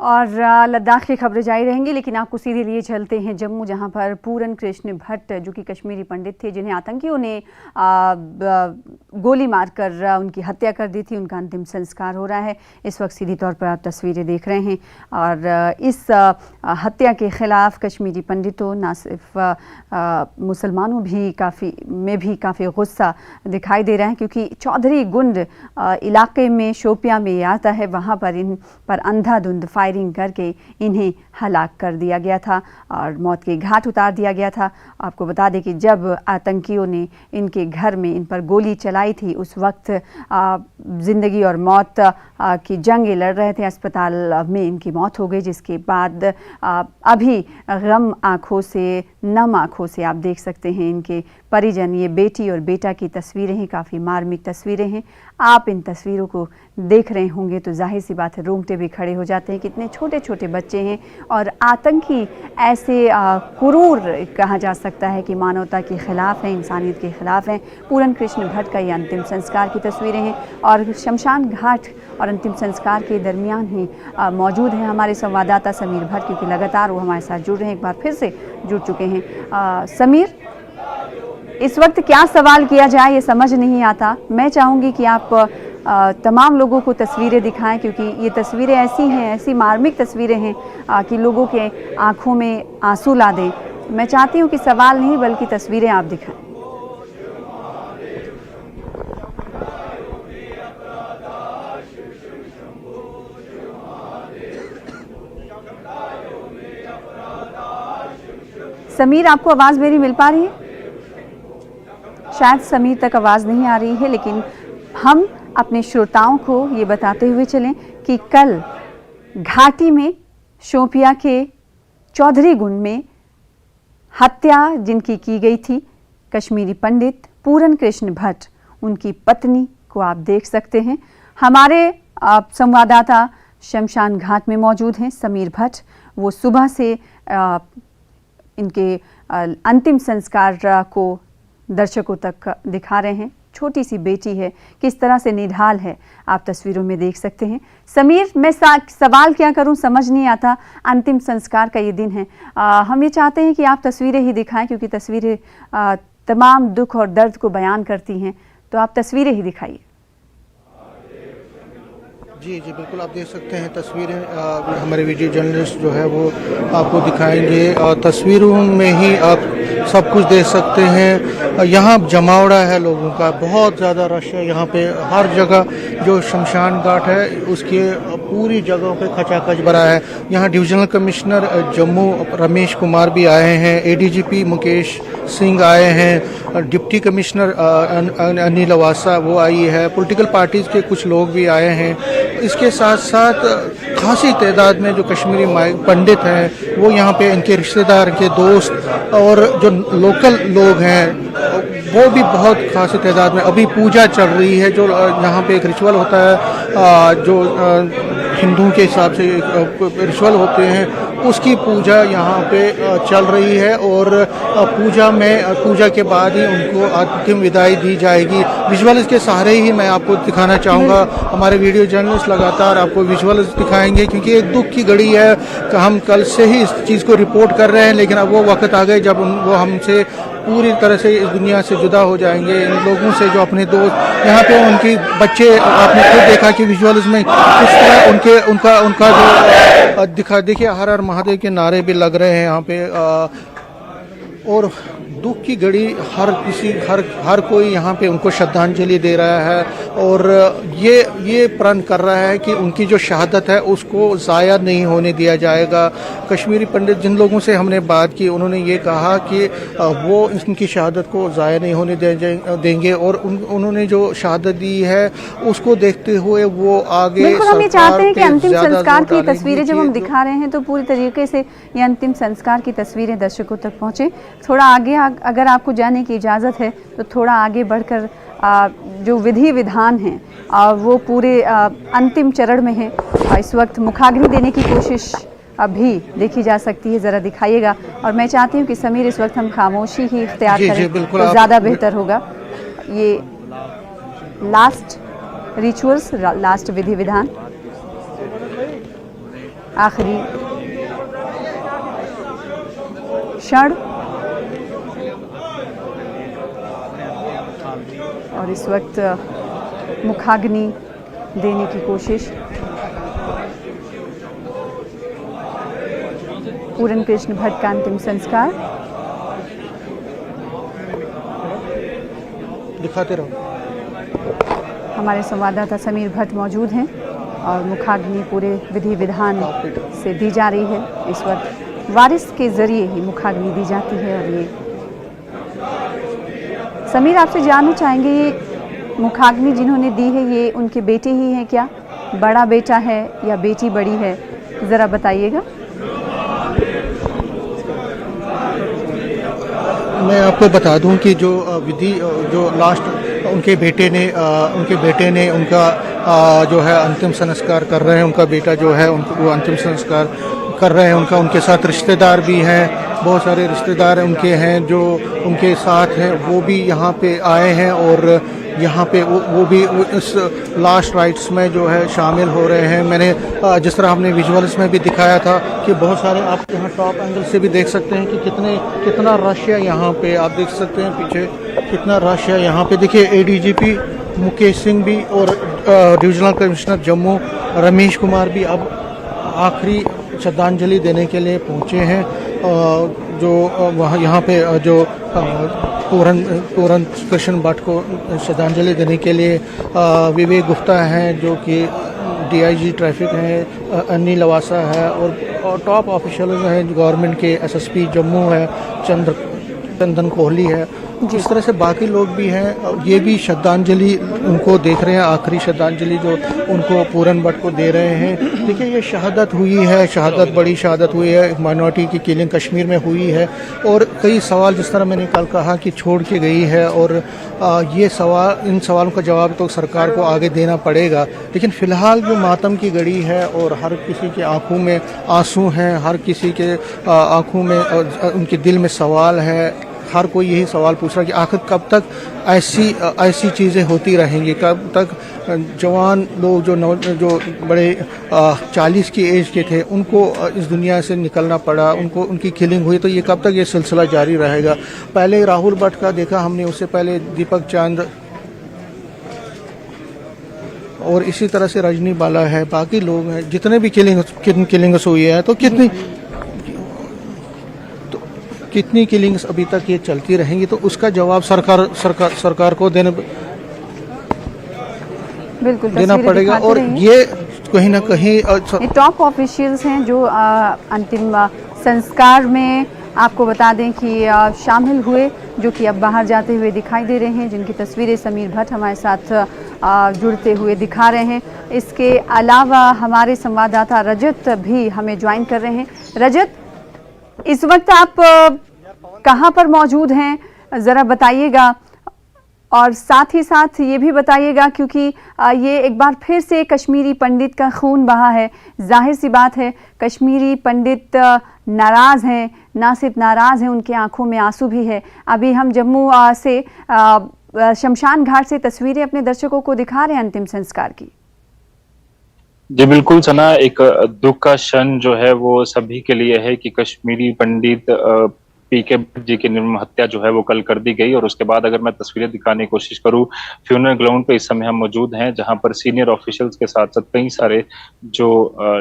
और लद्दाख की खबरें जारी रहेंगी, लेकिन आपको सीधे लिए चलते हैं जम्मू, जहां पर पूरन कृष्ण भट्ट जो कि कश्मीरी पंडित थे, जिन्हें आतंकियों ने गोली मारकर उनकी हत्या कर दी थी, उनका अंतिम संस्कार हो रहा है। इस वक्त सीधी तौर पर आप तस्वीरें देख रहे हैं और इस हत्या के खिलाफ कश्मीरी पंडितों, ना सिर्फ मुसलमानों भी काफ़ी गुस्सा दिखाई दे रहा है, क्योंकि चौधरी गुंड इलाके में शोपियां में आता है, वहाँ पर इन पर अंधाधुंध फायरिंग करके इन्हें हलाक कर दिया गया था और मौत के घाट उतार दिया गया था। आपको बता दें कि जब आतंकियों ने इनके घर में इन पर गोली चलाई थी, उस वक्त ज़िंदगी और मौत की जंग लड़ रहे थे। अस्पताल में इनकी मौत हो गई, जिसके बाद अभी गम आँखों से, नम आँखों से आप देख सकते हैं इनके परिजन। ये बेटी और बेटा की तस्वीरें हैं, काफ़ी मार्मिक तस्वीरें हैं। आप इन तस्वीरों को देख रहे होंगे तो जाहिर सी बात है रोंगटे भी खड़े हो जाते हैं। कितने छोटे छोटे बच्चे हैं और आतंकी ऐसे क्रूर कहा जा सकता है कि मानवता के खिलाफ हैं, इंसानियत के खिलाफ हैं। पूरन कृष्ण भट्ट का ये अंतिम संस्कार की तस्वीरें हैं और शमशान घाट और अंतिम संस्कार के दरमियान ही मौजूद हैं हमारे संवाददाता समीर भट्ट, क्योंकि लगातार वो हमारे साथ जुड़ रहे हैं, एक बार फिर से जुड़ चुके हैं। समीर, इस वक्त क्या सवाल किया जाए ये समझ नहीं आता। मैं चाहूँगी कि आप तमाम लोगों को तस्वीरें दिखाएं, क्योंकि ये तस्वीरें ऐसी हैं, ऐसी मार्मिक तस्वीरें हैं कि लोगों के आंखों में आंसू ला दें। मैं चाहती हूँ कि सवाल नहीं बल्कि तस्वीरें आप दिखाएं। समीर, आपको आवाज़ मेरी मिल पा रही है? शायद समीर तक आवाज़ नहीं आ रही है, लेकिन हम अपने श्रोताओं को ये बताते हुए चलें कि कल घाटी में शोपिया के चौधरी गुंड में हत्या जिनकी की गई थी, कश्मीरी पंडित पूरन कृष्ण भट्ट, उनकी पत्नी को आप देख सकते हैं। हमारे संवाददाता शमशान घाट में मौजूद हैं, समीर भट्ट। वो सुबह से इनके अंतिम संस्कार को दर्शकों तक दिखा रहे हैं। छोटी सी बेटी है, किस तरह से निढाल है, आप तस्वीरों में देख सकते हैं। समीर, मैं सवाल क्या करूं समझ नहीं आता। अंतिम संस्कार का ये दिन है, हम ये चाहते हैं कि आप तस्वीरें ही दिखाएं, क्योंकि तस्वीरें तमाम दुख और दर्द को बयान करती हैं, तो आप तस्वीरें ही दिखाइए। जी बिल्कुल, आप देख सकते हैं तस्वीरें। हमारे वीडियो जर्नलिस्ट जो है वो आपको दिखाएंगे और तस्वीरों में ही आप सब कुछ देख सकते हैं। यहाँ जमावड़ा है लोगों का, बहुत ज़्यादा रश है यहाँ पे। हर जगह जो शमशान घाट है उसके पूरी जगहों पे खचाखच भरा है। यहाँ डिविजनल कमिश्नर जम्मू रमेश कुमार भी आए हैं, एडीजीपी मुकेश सिंह आए हैं, डिप्टी कमिश्नर अनिल अवासा वो आई है, पॉलिटिकल पार्टीज़ के कुछ लोग भी आए हैं। इसके साथ साथ खासी तादाद में जो कश्मीरी पंडित हैं वो यहाँ पे, इनके रिश्तेदार, इनके दोस्त और जो लोकल लोग हैं वो भी बहुत खासी तादाद में। अभी पूजा चल रही है, जो यहाँ पे एक रिचुअल होता है, जो हिंदुओं के हिसाब से रिचुअल होते हैं, उसकी पूजा यहाँ पे चल रही है और पूजा के बाद ही उनको अंतिम विदाई दी जाएगी। विजुअल्स के सहारे ही मैं आपको दिखाना चाहूँगा। हमारे वीडियो जर्नलिस्ट लगातार आपको विजुअल्स दिखाएंगे, क्योंकि एक दुख की घड़ी है कि हम कल से ही इस चीज़ को रिपोर्ट कर रहे हैं, लेकिन अब वो वक्त आ गए जब वो हमसे पूरी तरह से इस दुनिया से जुदा हो जाएंगे। इन लोगों से जो अपने दोस्त यहाँ पे, उनके बच्चे, आपने खुद देखा कि विजुअल्स में किस तरह उनका जो देखिए हर हर महादेव के नारे भी लग रहे हैं यहाँ पे। और दुख की घड़ी हर कोई यहाँ पे उनको श्रद्धांजलि दे रहा है और ये प्रण कर रहा है कि उनकी जो शहादत है उसको ज़ाया नहीं होने दिया जाएगा। कश्मीरी पंडित जिन लोगों से हमने बात की, उन्होंने ये कहा कि वो इनकी शहादत को ज़ाया नहीं होने देंगे और उन्होंने जो शहादत दी है उसको देखते हुए वो आगे हम ये चाहते हैं कि अंतिम संस्कार की तस्वीरें जब हम दिखा रहे हैं तो पूरी तरीके से ये अंतिम संस्कार की तस्वीरें दर्शकों तक पहुँचे। थोड़ा आगे अगर आपको जाने की इजाज़त है तो थोड़ा आगे बढ़कर जो विधि विधान हैं वो पूरे अंतिम चरण में है। इस वक्त मुखाग्नि देने की कोशिश अभी देखी जा सकती है, ज़रा दिखाइएगा। और मैं चाहती हूँ कि समीर, इस वक्त हम खामोशी ही इख्तियार करें तो ज़्यादा बेहतर होगा। ये लास्ट रिचुअल्स, लास्ट विधि विधान। आखिरी क्षण और इस वक्त मुखाग्नि देने की कोशिश। पूरन कृष्ण भट्ट का अंतिम संस्कार। दिखाते रहो। हमारे संवाददाता समीर भट्ट मौजूद हैं और मुखाग्नि पूरे विधि विधान से दी जा रही है। इस वक्त वारिस के जरिए ही मुखाग्नि दी जाती है। और ये समीर, आपसे जानना चाहेंगे, ये मुखाग्नि जिन्होंने दी है ये उनके बेटे ही हैं क्या? बड़ा बेटा है या बेटी बड़ी है, ज़रा बताइएगा। मैं आपको बता दूं कि जो विधि जो लास्ट उनके बेटे ने उनका जो है अंतिम संस्कार कर रहे हैं। उनका बेटा जो है उनको वो अंतिम संस्कार कर रहे हैं। उनके साथ रिश्तेदार भी हैं, बहुत सारे रिश्तेदार उनके हैं जो उनके साथ हैं, वो भी यहाँ पे आए हैं और यहाँ पे वो भी इस लास्ट राइट्स में जो है शामिल हो रहे हैं। मैंने जिस तरह हमने विजुअल्स में भी दिखाया था कि बहुत सारे, आप यहाँ टॉप एंगल से भी देख सकते हैं कि कितना रश है यहाँ पे। आप देख सकते हैं पीछे कितना रश है यहाँ पे। देखिए ADGP मुकेश सिंह भी और डिविजनल कमिश्नर जम्मू रमेश कुमार भी अब आखिरी श्रद्धांजलि देने के लिए पहुँचे हैं। जो वहाँ यहाँ पे जो पूरन कृष्ण भट्ट को श्रद्धांजलि देने के लिए विवेक गुप्ता हैं जो कि DIG ट्रैफिक हैं, अन्नी लवासा है और टॉप ऑफिशियल हैं गवर्नमेंट के SSP जम्मू है, चंदन कोहली है। इस तरह से बाकी लोग भी हैं। ये भी श्रद्धांजलि उनको देख रहे हैं, आखिरी श्रद्धांजलि जो उनको पूरन भट्ट को दे रहे हैं। देखिए ये शहादत हुई है, बड़ी शहादत हुई है, माइनॉरिटी की किलिंग कश्मीर में हुई है और कई सवाल जिस तरह मैंने कल कहा कि छोड़ के गई है और इन सवालों का जवाब तो सरकार को आगे देना पड़ेगा। लेकिन फ़िलहाल जो मातम की घड़ी है और हर किसी के आंखों में आंसू हैं, हर किसी के आंखों में उनके दिल में सवाल है। हर कोई यही सवाल पूछ रहा है कि आखिर कब तक ऐसी चीज़ें होती रहेंगी, कब तक जवान लोग जो बड़े 40 की एज के थे उनको इस दुनिया से निकलना पड़ा, उनकी किलिंग हुई, तो ये कब तक ये सिलसिला जारी रहेगा। पहले राहुल भट्ट का देखा हमने, उससे पहले दीपक चांद और इसी तरह से रजनी बाला है, बाकी लोग हैं जितने भी किलिंग्स हुई है। तो कितनी किलिंग्स अभी तक ये चलती रहेंगी, तो उसका जवाब सरकार को देना पड़ेगा। और ये कहीं ना कहीं टॉप ऑफिशियल्स हैं जो अंतिम संस्कार में आपको बता दें कि शामिल हुए, जो कि अब बाहर जाते हुए दिखाई दे रहे हैं, जिनकी तस्वीरें समीर भट्ट हमारे साथ जुड़ते हुए दिखा रहे हैं। इसके अलावा हमारे संवाददाता रजत भी हमें ज्वाइन कर रहे हैं। रजत, इस वक्त आप कहाँ पर मौजूद हैं, ज़रा बताइएगा और साथ ही साथ ये भी बताइएगा, क्योंकि ये एक बार फिर से कश्मीरी पंडित का खून बहा है। जाहिर सी बात है कश्मीरी पंडित नाराज़ हैं, ना सिर्फ नाराज़ हैं, उनकी आंखों में आंसू भी है। अभी हम जम्मू से शमशान घाट से तस्वीरें अपने दर्शकों को दिखा रहे हैं अंतिम संस्कार की। जी बिल्कुल सना, एक दुख का क्षण जो है वो सभी के लिए है कि कश्मीरी पंडित PK भट्ट जी की निर्मम हत्या जो है वो कल कर दी गई। और उसके बाद अगर मैं तस्वीरें दिखाने की कोशिश करूं, फ्यूनरल ग्राउंड पे इस समय हम मौजूद हैं, जहां पर सीनियर ऑफिशियल्स के साथ साथ कई सारे जो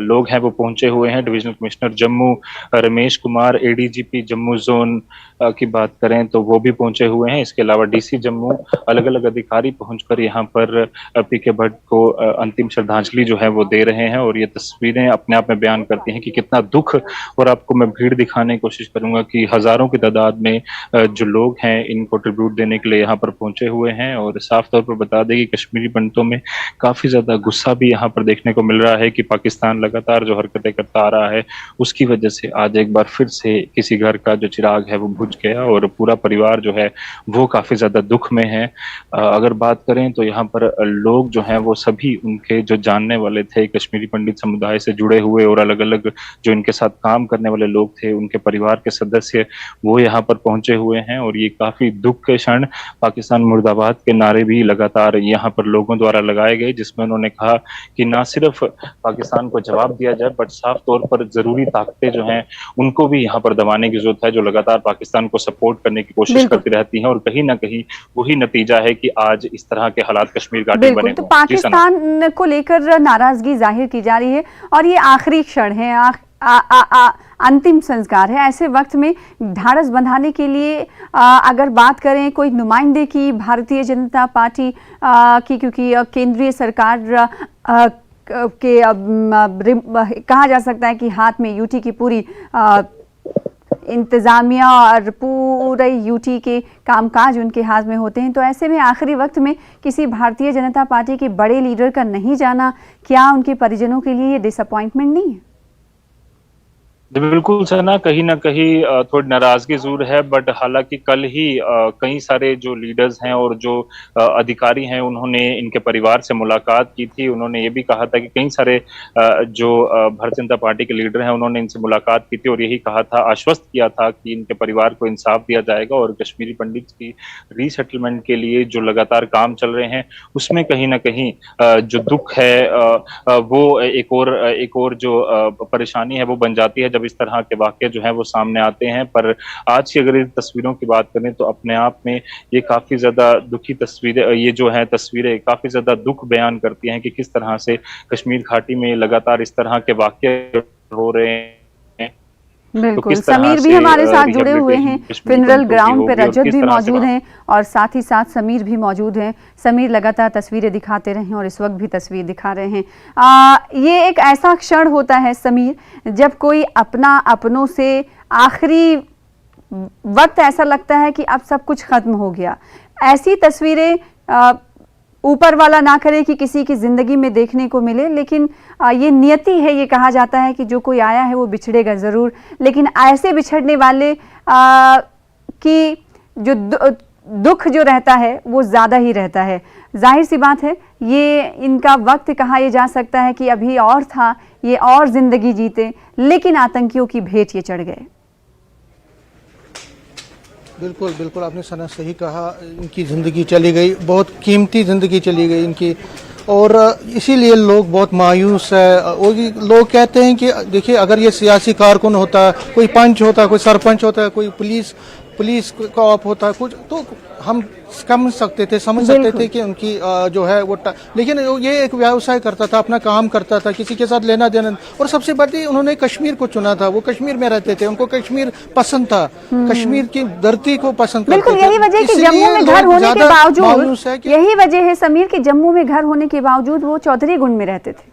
लोग हैं वो पहुंचे हुए हैं। Divisional commissioner Jammu Ramesh Kumar, ADGP Jammu zone की बात करें तो वो भी पहुंचे हुए हैं। इसके अलावा DC जम्मू, अलग अलग अधिकारी पहुंचकर यहाँ पर PK भट्ट को अंतिम श्रद्धांजलि जो है वो दे रहे हैं। और ये तस्वीरें अपने आप में बयान करती हैं कि कितना दुख। और आपको मैं भीड़ दिखाने की कोशिश करूंगा कि हजारों की तादाद में जो लोग हैं इनको ट्रिब्यूट देने के लिए यहाँ पर पहुंचे हुए हैं। और साफ तौर पर बता दें कि कश्मीरी पंडितों में काफी ज्यादा गुस्सा भी यहाँ पर देखने को मिल रहा है कि पाकिस्तान लगातार जो हरकतें करता आ रहा है उसकी वजह से आज एक बार फिर से किसी घर का जो चिराग है वो बुझ गया और पूरा परिवार जो है वो काफी ज्यादा दुख में है। अगर बात करें तो यहाँ पर लोग जो हैं वो सभी उनके जो जानने वाले थे, कश्मीरी पंडित समुदाय से जुड़े हुए और अलग अलग जो इनके साथ काम करने वाले लोग थे, उनके परिवार के सदस्य वो यहाँ पर पहुंचे हुए हैं और ये काफी दुख के क्षण, पाकिस्तान मुर्दाबाद के नारे भी लगातार यहाँ पर लोगों द्वारा लगाए गए, जिसमें उन्होंने कहा कि ना सिर्फ पाकिस्तान को जवाब दिया जाए बट साफ तौर पर जरूरी ताकतें जो हैं उनको भी यहाँ पर दबाने की जरूरत है, जो लगातार पाकिस्तान को सपोर्ट करने की कोशिश करती रहती हैं, और कहीं ना कहीं वही नतीजा है कि आज इस तरह के हालात कश्मीर घाटी में बने। तो पाकिस्तान को लेकर नाराजगी जाहिर की जा रही है और ये आखिरी क्षण है, अंतिम संस्कार है। ऐसे वक्त में ढाढ़स बंधाने के लिए अगर बात करें कोई नुमाइंदे की भारतीय जनता पार्टी की, क्योंकि केंद्रीय सरकार के कहा जा सकता है कि हाथ में यूटी की पूरी इंतजामिया और पूरे यूटी के कामकाज उनके हाथ में होते हैं, तो ऐसे में आखिरी वक्त में किसी भारतीय जनता पार्टी के बड़े लीडर का नहीं जाना, क्या उनके परिजनों के लिए ये डिसअपॉइंटमेंट नहीं है? बिल्कुल सना, कहीं ना कहीं थोड़ी नाराजगी जरूर है, बट हालांकि कल ही कई सारे जो लीडर्स हैं और जो अधिकारी हैं उन्होंने इनके परिवार से मुलाकात की थी। उन्होंने ये भी कहा था कि कई सारे जो भारतीय जनता पार्टी के लीडर हैं उन्होंने इनसे मुलाकात की थी और यही कहा था, आश्वस्त किया था कि इनके परिवार को इंसाफ दिया जाएगा और कश्मीरी पंडित की रीसेटलमेंट के लिए जो लगातार काम चल रहे हैं उसमें कहीं ना कहीं जो दुख है वो एक और जो परेशानी है वो बन जाती है जब इस तरह के वाकये जो है वो सामने आते हैं। पर आज की अगर तस्वीरों की बात करें तो अपने आप में ये काफी ज्यादा दुखी तस्वीरें, ये जो है तस्वीरें काफी ज्यादा दुख बयान करती हैं कि किस तरह से कश्मीर घाटी में लगातार इस तरह के वाकये हो रहे हैं। बिल्कुल, समीर भी हमारे साथ जुड़े हुए हैं, फिनरल ग्राउंड पे रजत भी मौजूद हैं और साथ ही साथ समीर भी मौजूद हैं। समीर लगातार तस्वीरें दिखाते रहे और इस वक्त भी तस्वीर दिखा रहे हैं। ये एक ऐसा क्षण होता है समीर जब कोई अपनों से आखिरी वक्त ऐसा लगता है कि अब सब कुछ खत्म हो गया। ऐसी तस्वीरें ऊपर वाला ना करे कि किसी की जिंदगी में देखने को मिले, लेकिन ये नियति है। ये कहा जाता है कि जो कोई आया है वो बिछड़ेगा जरूर, लेकिन ऐसे बिछड़ने वाले की जो दुख जो रहता है वो ज्यादा ही रहता है। जाहिर सी बात है ये इनका वक्त कहा यह जा सकता है कि अभी और था, ये और जिंदगी जीते, लेकिन आतंकियों की भेंट ये चढ़ गए। बिल्कुल बिल्कुल, आपने सना सही कहा, इनकी ज़िंदगी चली गई, बहुत कीमती ज़िंदगी चली गई इनकी, और इसीलिए लोग बहुत मायूस है। और लोग कहते हैं कि देखिए, अगर ये सियासी कारकुन होता, कोई पंच होता, कोई सरपंच होता, कोई पुलिस का ऑप होता कुछ, तो हम समझ सकते थे कि उनकी जो है वो लेकिन ये एक व्यवसाय करता था, अपना काम करता था, किसी के साथ लेना देना। और सबसे बड़ी, उन्होंने कश्मीर को चुना था, वो कश्मीर में रहते थे, उनको कश्मीर पसंद था, कश्मीर की धरती को पसंद करते थे। बिल्कुल, यही वजह कि जम्मू में घर होने के बावजूद, यही वजह है समीर कि जम्मू में घर होने के बावजूद वो चौधरी गुंड में रहते थे।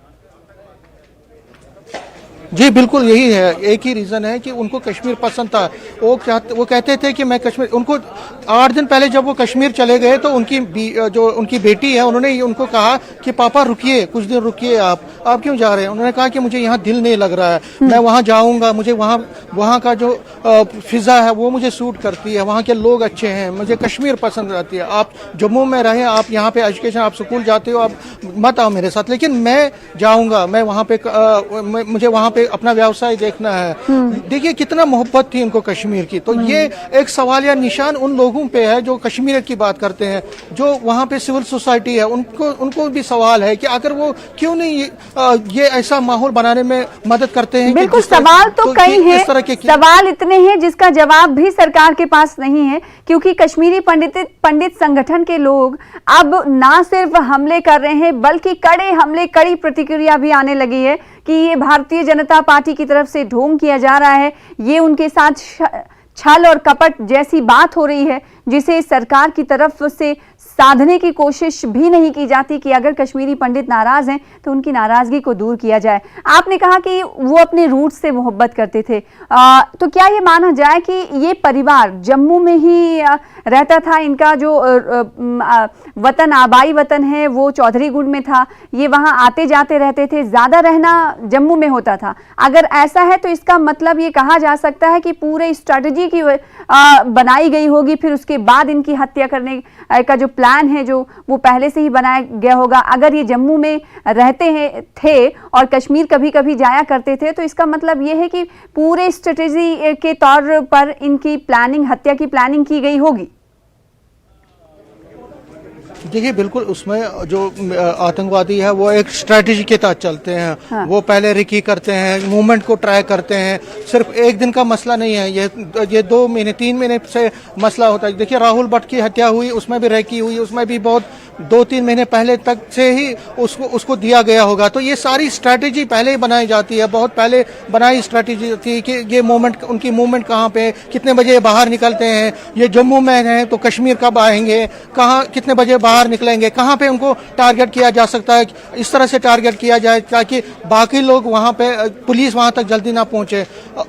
जी बिल्कुल, यही है, एक ही रीजन है कि उनको कश्मीर पसंद था। वो कहते थे कि मैं कश्मीर, उनको 8 दिन पहले जब वो कश्मीर चले गए तो जो उनकी बेटी है, उन्होंने उनको कहा कि पापा रुकिए, कुछ दिन रुकिए, आप क्यों जा रहे हैं? उन्होंने कहा कि मुझे यहाँ दिल नहीं लग रहा है, मैं वहाँ जाऊँगा, मुझे वहाँ का जो फिजा है वो मुझे सूट करती है, वहाँ के लोग अच्छे हैं, मुझे कश्मीर पसंद आती है। आप जम्मू में रहें, आप यहाँ पे एजुकेशन, आप स्कूल जाते हो, आप मत आओ मेरे साथ, लेकिन मैं जाऊँगा, मैं वहाँ पे मुझे वहाँ पे अपना व्यवसाय देखना है। देखिए कितना मोहब्बत थी इनको कश्मीर की। तो ये एक सवालिया निशान उन लोगों पे है जो कश्मीर की बात करते हैं, जो वहाँ पे सिविल सोसाइटी है, उनको भी सवाल है कि अगर वो क्यों नहीं ये ऐसा माहौल बनाने में मदद करते हैं। बिल्कुल, सवाल तो कई हैं, सवाल इतने हैं जिसका जवाब भी सरकार के पास नहीं है, क्योंकि कश्मीरी पंडित संगठन के लोग अब ना सिर्फ हमले कर रहे हैं बल्कि कड़े हमले, कड़ी प्रतिक्रिया भी आने लगी है कि ये भारतीय जनता पार्टी की तरफ से ढोंग किया जा रहा है, ये उनके साथ छल और कपट जैसी बात हो रही है जिसे सरकार की तरफ से साधने की कोशिश भी नहीं की जाती कि अगर कश्मीरी पंडित नाराज हैं तो उनकी नाराजगी को दूर किया जाए। आपने कहा कि वो अपने रूट से मोहब्बत करते थे, तो क्या ये माना जाए कि ये परिवार जम्मू में ही रहता था, इनका जो वतन, आबाई वतन है वो चौधरी गुंड में था, ये वहां आते जाते रहते थे, ज्यादा रहना जम्मू में होता था? अगर ऐसा है तो इसका मतलब ये कहा जा सकता है कि पूरे स्ट्रैटेजी की बनाई गई होगी, फिर उसके बाद इनकी हत्या करने का जो प्लान प्लान है जो वो पहले से ही बनाया गया होगा। अगर ये जम्मू में रहते हैं थे और कश्मीर कभी कभी जाया करते थे तो इसका मतलब ये है कि पूरे स्ट्रेटेजी के तौर पर इनकी प्लानिंग, हत्या की प्लानिंग की गई होगी। देखिए बिल्कुल, उसमें जो आतंकवादी है वो एक स्ट्रेटेजी के तहत चलते हैं। हाँ। वो पहले रिकी करते हैं, मूवमेंट को ट्राई करते हैं। सिर्फ एक दिन का मसला नहीं है ये 2 महीने 3 महीने से मसला होता है। देखिए राहुल भट्ट की हत्या हुई, उसमें भी रेकी हुई, उसमें भी बहुत 2-3 महीने पहले तक से ही उसको दिया गया होगा। तो ये सारी स्ट्रैटेजी पहले ही बनाई जाती है, बहुत पहले बनाई स्ट्रैटेजी थी कि ये मूवमेंट, उनकी मूवमेंट कहाँ पे, कितने बजे बाहर निकलते हैं, ये जम्मू में हैं तो कश्मीर कब आएंगे, कहाँ कितने बजे बाहर निकलेंगे, कहाँ पे उनको टारगेट किया जा सकता है, इस तरह से टारगेट किया जाए ताकि बाकी लोग वहाँ पे, पुलिस वहाँ तक जल्दी ना पहुँचे।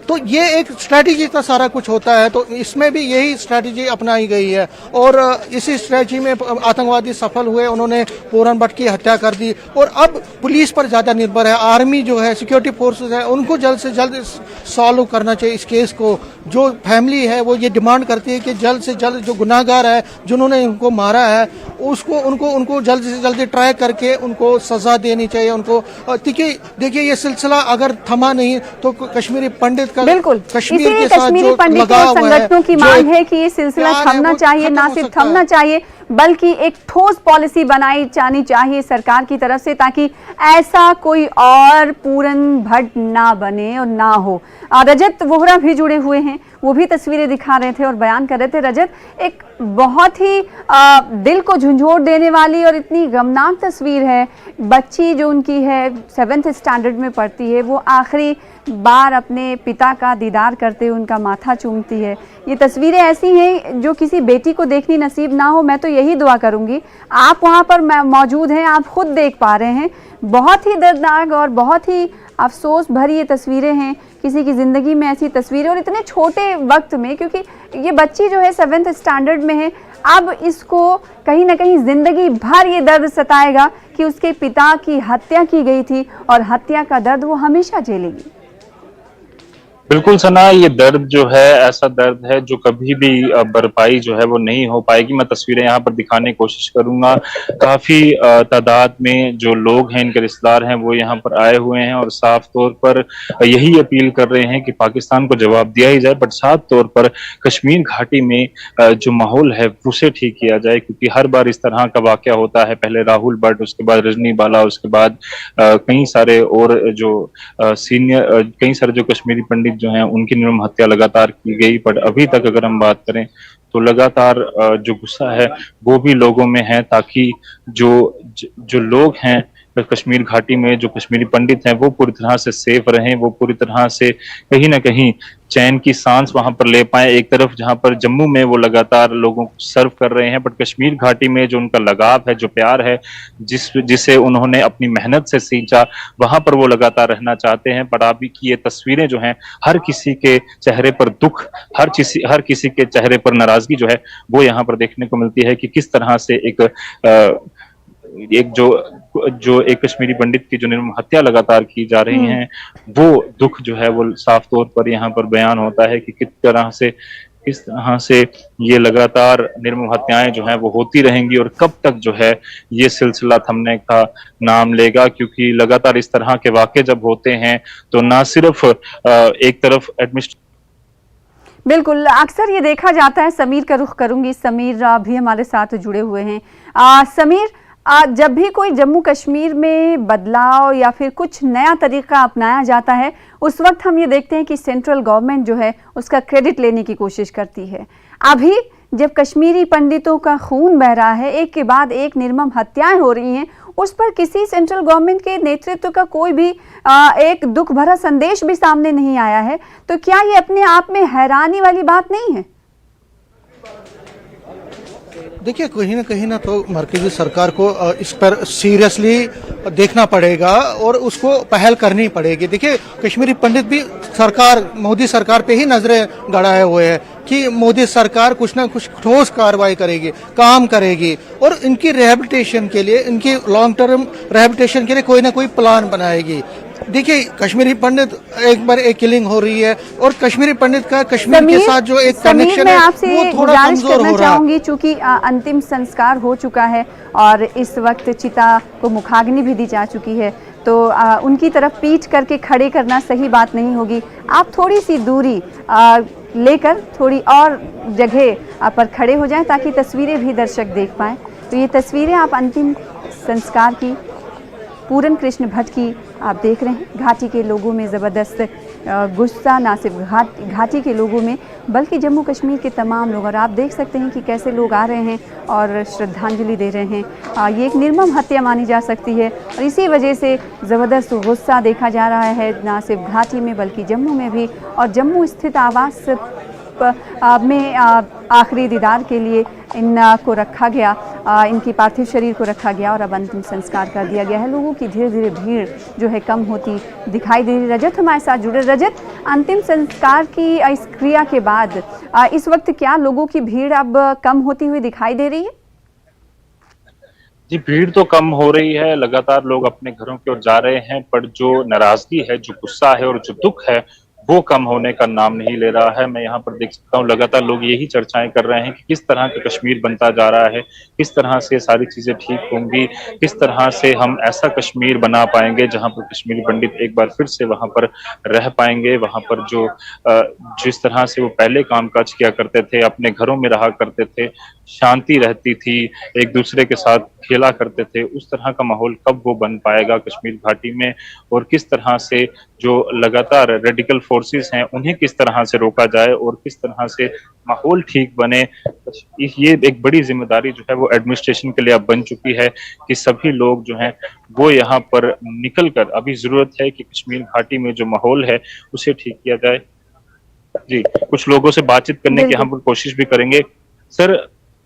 तो ये एक स्ट्रैटेजी का सारा कुछ होता है। तो इसमें भी यही स्ट्रैटेजी अपनाई गई है और इसी स्ट्रैटेजी में आतंकवादी सफल हुए। उन्होंने पूरन भट्ट की हत्या कर दी और अब पुलिस पर ज्यादा निर्भर है। आर्मी जो है, सिक्योरिटी फोर्सेस है, उनको जल्द से जल्द सॉल्व करना चाहिए इस केस को। जो फैमिली है वो ये डिमांड करती है कि जल्द से जल्द जो गुनाहगार है, जिन्होंने इनको मारा है, उनको जल्द से जल्द ट्राई करके उनको सजा देनी चाहिए उनको। देखिए ये सिलसिला अगर थमा नहीं तो कश्मीरी पंडित का, बिल्कुल, कश्मीर के साथ कश्मीरी जो पंडितों और संगठनों की मांग है कि ये सिलसिला थमना चाहिए, ना सिर्फ थमना चाहिए बल्कि एक ठोस पॉलिसी बनाई जानी चाहिए सरकार की तरफ से, ताकि ऐसा कोई और पूरन भट्ट ना बने और ना हो। रजत वोहरा भी जुड़े हुए हैं, वो भी तस्वीरें दिखा रहे थे और बयान कर रहे थे। रजत, एक बहुत ही दिल को झंझोर देने वाली और इतनी गमनाक तस्वीर है। बच्ची जो उनकी है 7th स्टैंडर्ड में पढ़ती है, वो आखिरी बार अपने पिता का दीदार करते हुए उनका माथा चूमती है। ये तस्वीरें ऐसी हैं जो किसी बेटी को देखनी नसीब ना हो। मैं तो यही दुआ करूंगी, आप वहाँ पर मौजूद हैं, आप खुद देख पा रहे हैं। बहुत ही दर्दनाक और बहुत ही अफसोस भरी ये तस्वीरें हैं। किसी की ज़िंदगी में ऐसी तस्वीरें और इतने छोटे वक्त में, क्योंकि ये बच्ची जो है 7th स्टैंडर्ड में है, अब इसको कहीं ना कहीं ज़िंदगी भर ये दर्द सताएगा कि उसके पिता की हत्या की गई थी और हत्या का दर्द वो हमेशा झेलेगी। बिल्कुल सना, ये दर्द जो है ऐसा दर्द है जो कभी भी भरपाई जो है वो नहीं हो पाएगी। मैं तस्वीरें यहाँ पर दिखाने की कोशिश करूंगा। काफी तादाद में जो लोग हैं, इनके रिश्तेदार हैं, वो यहाँ पर आए हुए हैं और साफ तौर पर यही अपील कर रहे हैं कि पाकिस्तान को जवाब दिया ही जाए, बट साफ तौर पर कश्मीर घाटी में जो माहौल है उसे ठीक किया जाए, क्योंकि हर बार इस तरह का वाकया होता है। पहले राहुल भट्ट, उसके बाद रजनी बाला, उसके बाद कई सारे और जो सीनियर, कई सारे जो कश्मीरी पंडित जो हैं उनकी निर्मम हत्या लगातार की गई। पर अभी तक अगर हम बात करें तो लगातार जो गुस्सा है वो भी लोगों में है, ताकि जो लोग हैं कश्मीर घाटी में, जो कश्मीरी पंडित हैं, वो पूरी तरह से सेफ रहें, वो पूरी तरह से कहीं ना कहीं चैन की सांस वहां पर ले पाए। एक तरफ जहां पर जम्मू में वो लगातार लोगों को सर्व कर रहे हैं, बट कश्मीर घाटी में जो उनका लगाव है, जो प्यार है, जिसे उन्होंने अपनी मेहनत से सींचा, वहां पर वो लगातार रहना चाहते हैं। पर अभी की ये तस्वीरें जो हैं, हर किसी के चेहरे पर दुख, हर किसी के चेहरे पर नाराजगी जो है वो यहाँ पर देखने को मिलती है कि किस तरह से एक कश्मीरी पंडित की जो निर्मम हत्या लगातार की जा रही हैं, वो दुख जो है वो साफ तौर पर यहाँ पर बयान होता है कि किस तरह से ये लगातार निर्मम हत्याएं जो हैं वो होती रहेंगी और कब तक जो है ये सिलसिला थमने का नाम लेगा। क्योंकि लगातार इस तरह के वाकये जब होते हैं तो ना सिर्फ एक तरफ बिल्कुल, अक्सर ये देखा जाता है। समीर का रुख करूंगी, समीर भी हमारे साथ जुड़े हुए हैं। समीर, जब भी कोई जम्मू कश्मीर में बदलाव या फिर कुछ नया तरीका अपनाया जाता है, उस वक्त हम ये देखते हैं कि सेंट्रल गवर्नमेंट जो है उसका क्रेडिट लेने की कोशिश करती है। अभी जब कश्मीरी पंडितों का खून बह रहा है, एक के बाद एक निर्मम हत्याएं हो रही हैं, उस पर किसी सेंट्रल गवर्नमेंट के नेतृत्व का कोई भी एक दुख भरा संदेश भी सामने नहीं आया है, तो क्या ये अपने आप में हैरानी वाली बात नहीं है? देखिए कहीं ना तो मरकजी सरकार को इस पर सीरियसली देखना पड़ेगा और उसको पहल करनी पड़ेगी। देखिए कश्मीरी पंडित भी मोदी सरकार पे ही नजरें गड़ाए हुए हैं कि मोदी सरकार कुछ ना कुछ ठोस कार्रवाई करेगी, काम करेगी और इनकी रिहैबिलिटेशन के लिए, इनकी लॉन्ग टर्म रिहैबिलिटेशन के लिए कोई ना कोई प्लान बनाएगी। देखिए कश्मीरी पंडित एक बार एक किलिंग हो रही है और कश्मीरी पंडित का कश्मीर के साथ जो एक कनेक्शन मैं है आपसे वो थोड़ा गुजारिश कमजोर करना हो रहा है। चाहूंगी, चूंकि अंतिम संस्कार हो चुका है और इस वक्त चिता को मुखाग्नि भी दी जा चुकी है, तो उनकी तरफ पीठ करके खड़े करना सही बात नहीं होगी। आप थोड़ी सी दूरी लेकर थोड़ी और जगह पर खड़े हो जाएं ताकि तस्वीरें भी दर्शक देख पाएं। तो ये तस्वीरें आप अंतिम संस्कार की पूरन कृष्ण भट्ट की आप देख रहे हैं। घाटी के लोगों में ज़बरदस्त गुस्सा, ना सिर्फ घाटी के लोगों में बल्कि जम्मू कश्मीर के तमाम लोग, और आप देख सकते हैं कि कैसे लोग आ रहे हैं और श्रद्धांजलि दे रहे हैं। ये एक निर्मम हत्या मानी जा सकती है और इसी वजह से ज़बरदस्त गुस्सा देखा जा रहा है, ना सिर्फ घाटी में बल्कि जम्मू में भी। और जम्मू स्थित आवास में आखिरी दीदार के लिए इनको रखा गया, इनकी पार्थिव शरीर को रखा गया और अब अंतिम संस्कार कर दिया गया है। लोगों की धीरे धीरे भीड़ जो है कम होती दिखाई दे रही। रजत हमारे साथ जुड़े। रजत, अंतिम संस्कार की इस क्रिया के बाद इस वक्त क्या लोगों की भीड़ अब कम होती हुई दिखाई दे रही है? जी, भीड़ तो कम हो रही है, लगातार लोग अपने घरों की ओर जा रहे हैं, पर जो नाराजगी है, जो गुस्सा है और जो दुख है वो कम होने का नाम नहीं ले रहा है। मैं यहाँ पर देख सकता हूँ लगातार लोग यही चर्चाएं कर रहे हैं कि किस तरह का कश्मीर बनता जा रहा है, किस तरह से सारी चीजें ठीक होंगी, किस तरह से हम ऐसा कश्मीर बना पाएंगे जहां पर कश्मीरी पंडित एक बार फिर से वहां पर रह पाएंगे, वहां पर जो जिस तरह से वो पहले कामकाज किया करते थे, अपने घरों में रहा करते थे, शांति रहती थी, एक दूसरे के साथ खेला करते थे, उस तरह का माहौल कब वो बन पाएगा कश्मीर घाटी में, और किस तरह से जो लगातार रेडिकल फोर्सेस हैं उन्हें किस तरह से रोका जाए और किस तरह से माहौल ठीक बने। ये एक बड़ी जिम्मेदारी जो है वो एडमिनिस्ट्रेशन के लिए अब बन चुकी है कि सभी लोग जो हैं वो यहाँ पर निकल कर, अभी जरूरत है कि कश्मीर घाटी में जो माहौल है उसे ठीक किया जाए। जी, कुछ लोगों से बातचीत करने की हम कोशिश भी करेंगे। सर,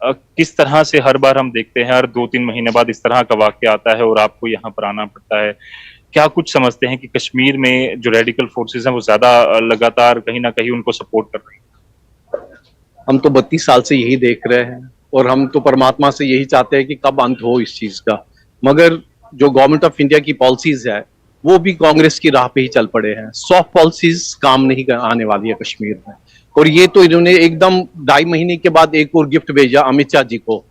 किस तरह से हर बार हम देखते हैं हर 2-3 महीने बाद इस तरह का वाकया आता है और आपको यहाँ पर आना पड़ता है, क्या कुछ समझते हैं कि कश्मीर में जो रेडिकल फोर्सेस हैं वो ज्यादा लगातार कहीं ना कहीं उनको सपोर्ट कर रही हैं? हम तो 32 साल से यही देख रहे हैं और हम तो परमात्मा से यही चाहते हैं कि कब अंत हो इस चीज का, मगर जो गवर्नमेंट ऑफ इंडिया की पॉलिसीज है वो भी कांग्रेस की राह पे ही चल पड़े हैं। सॉफ्ट पॉलिसीज काम नहीं आने वाली है कश्मीर में, और ये तो इन्होंने एकदम 2.5 महीने के बाद एक और गिफ्ट भेजा अमित शाह जी को।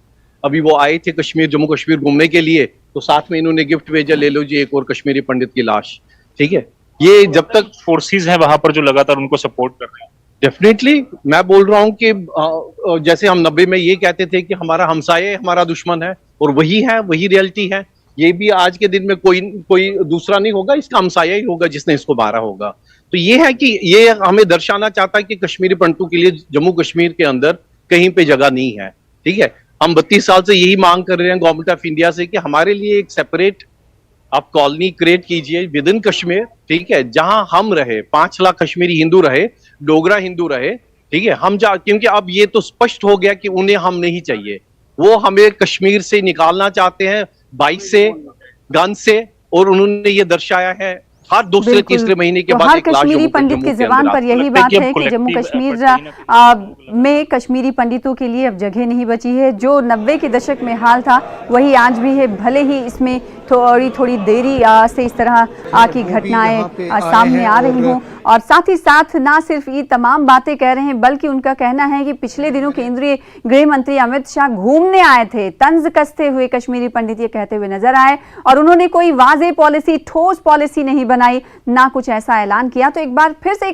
अभी वो आए थे कश्मीर, जम्मू कश्मीर घूमने के लिए, तो साथ में इन्होंने गिफ्ट भेजा, ले लो जी एक और कश्मीरी पंडित की लाश। ठीक है, ये जब तक फोर्सेस हैं वहां पर जो लगातार उनको सपोर्ट कर रहे हैं, डेफिनेटली मैं बोल रहा हूं कि जैसे हम 90 में ये कहते थे कि हमारा हमसाये हमारा दुश्मन है, और वही है, वही रियलिटी है। ये भी आज के दिन में कोई दूसरा नहीं होगा, इसका हमसाया ही होगा जिसने इसको मारा होगा। तो ये है कि ये हमें दर्शाना चाहता है कि कश्मीरी पंडितों के लिए जम्मू कश्मीर के अंदर कहीं पे जगह नहीं है। ठीक है, हम 32 साल से यही मांग कर रहे हैं गवर्नमेंट ऑफ इंडिया से कि हमारे लिए एक सेपरेट आप कॉलोनी क्रिएट कीजिए विद इन कश्मीर। ठीक है, जहां हम रहे, 5 लाख कश्मीरी हिंदू रहे, डोगरा हिंदू रहे। ठीक है, क्योंकि अब ये तो स्पष्ट हो गया कि उन्हें हम नहीं चाहिए, वो हमें कश्मीर से निकालना चाहते हैं, बाइक से, गन से, और उन्होंने ये दर्शाया है हर दूसरे तीसरे महीने के बाद हर एक लाश कश्मीरी पंडित की जुबान पर यही बात है कि जम्मू कश्मीर में कश्मीरी पंडितों के लिए अब जगह नहीं बची है। जो 90 के दशक में हाल था वही आज भी है, भले ही इसमें थोड़ी देरी से इस तरह की घटनाएं सामने आ रही हों। और साथ ही साथ ना सिर्फ ये तमाम बातें कह रहे हैं बल्कि उनका कहना है कि पिछले दिनों केंद्रीय गृह मंत्री अमित शाह घूमने आए थे, तंज कसते हुए कश्मीरी पंडित ये कहते हुए नजर आए, और उन्होंने कोई वाज़ेह पॉलिसी, ठोस पॉलिसी नहीं बनाई, ना कुछ ऐसा ऐलान किया। तो एक बार फिर से